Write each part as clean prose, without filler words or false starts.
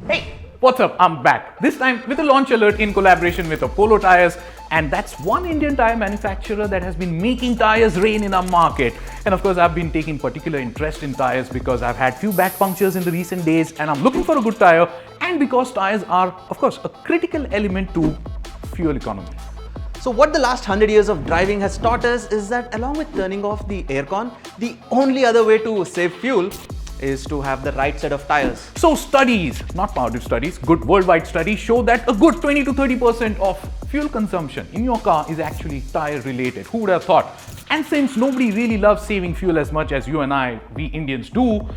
Hey, what's up? I'm back. This time with a launch alert in collaboration with Apollo Tyres, and that's one Indian tyre manufacturer that has been making tyres rain in our market. And of course, I've been taking particular interest in tyres because I've had few back punctures in the recent days and I'm looking for a good tyre, and because tyres are, of course, a critical element to fuel economy. So what the last 100 years of driving has taught us is that along with turning off the aircon, the only other way to save fuel is to have the right set of tires. So studies, not PowerDrift studies, good worldwide studies show that a good 20 to 30% of fuel consumption in your car is actually tyre related. Who would have thought? And since nobody really loves saving fuel as much as you and I, we Indians do,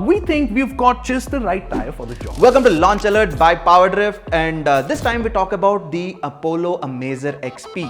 we think we've got just the right tyre for the job. Welcome to Launch Alert by PowerDrift, and this time we talk about the Apollo Amazer XP.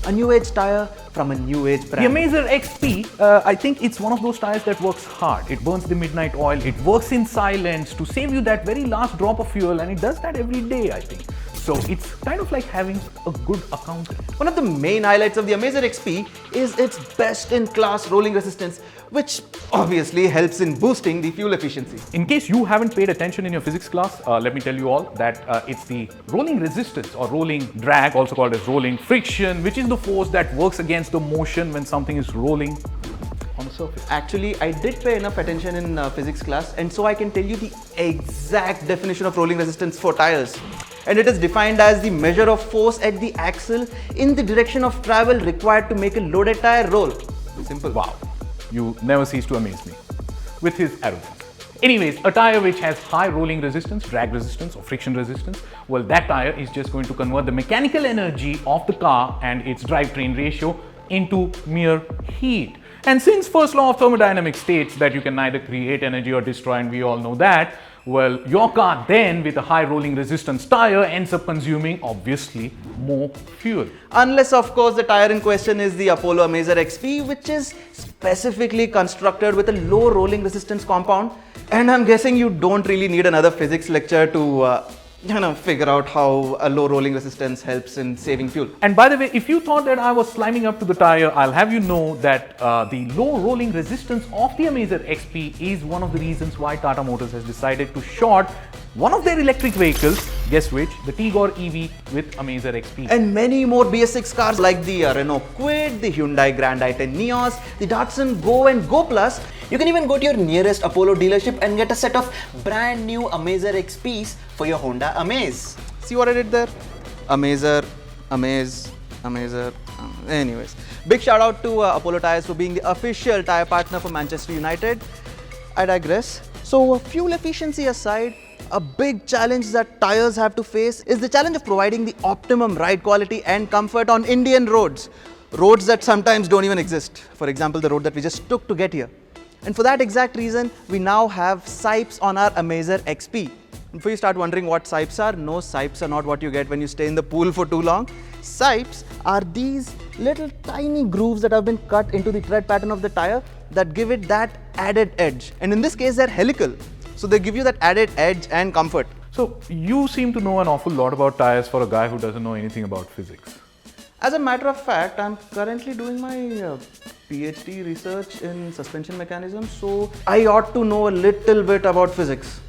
A new age tyre from a new age brand. The Amazer XP, I think it's one of those tyres that works hard. It burns the midnight oil, it works in silence to save you that very last drop of fuel, and it does that every day, I think. So it's kind of like having a good accountant. One of the main highlights of the Amazer XP is its best-in-class rolling resistance, which obviously helps in boosting the fuel efficiency. In case you haven't paid attention in your physics class, let me tell you all that it's the rolling resistance or rolling drag, also called as rolling friction, which is the force that works against the motion when something is rolling on the surface. Actually, I did pay enough attention in physics class, and so I can tell you the exact definition of rolling resistance for tires. And it is defined as the measure of force at the axle in the direction of travel required to make a loaded tire roll. Simple. Wow, you never cease to amaze me with his arrogance. Anyways, a tire which has high rolling resistance, drag resistance or friction resistance, well, that tire is just going to convert the mechanical energy of the car and its drivetrain ratio into mere heat. And since first law of thermodynamics states that you can neither create energy or destroy, and we all know that, well, your car then with a high rolling resistance tire ends up consuming obviously more fuel. Unless of course the tire in question is the Apollo Amazer XP, which is specifically constructed with a low rolling resistance compound. And I'm guessing you don't really need another physics lecture to figure out how a low rolling resistance helps in saving fuel. And by the way, if you thought that I was climbing up to the tire, I'll have you know that the low rolling resistance of the Amazer XP is one of the reasons why Tata Motors has decided to short one of their electric vehicles, guess which, the Tigor EV with Amazer XP. And many more BS6 cars like the Renault Kwid, the Hyundai Grand i10 Neos, the Datsun Go and Go Plus. You can even go to your nearest Apollo dealership and get a set of brand new Amazer XPs for your Honda Amaze. See what I did there? Amazer, Amaze, Amazer. Anyways, big shout out to Apollo Tyres for being the official tyre partner for Manchester United. I digress. So fuel efficiency aside, a big challenge that tyres have to face is the challenge of providing the optimum ride quality and comfort on Indian roads. Roads that sometimes don't even exist. For example, the road that we just took to get here. And for that exact reason, we now have sipes on our Amazer XP. Before you start wondering what sipes are, no, sipes are not what you get when you stay in the pool for too long. Sipes are these little tiny grooves that have been cut into the tread pattern of the tyre that give it that added edge. And in this case, they're helical. So they give you that added edge and comfort. So you seem to know an awful lot about tires for a guy who doesn't know anything about physics. As a matter of fact, I'm currently doing my PhD research in suspension mechanism, so I ought to know a little bit about physics.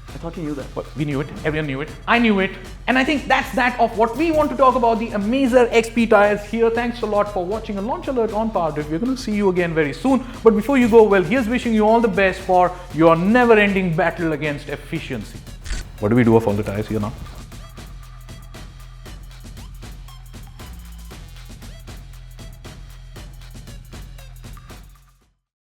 I thought you knew that. Well, we knew it, everyone knew it, I knew it, and I think that's that of what we want to talk about the Amazer XP tires here. Thanks a lot for watching a launch alert on PowerDrift. We're going to see you again very soon, but before you go, well, here's wishing you all the best for your never-ending battle against efficiency. What do we do of all the tires here now?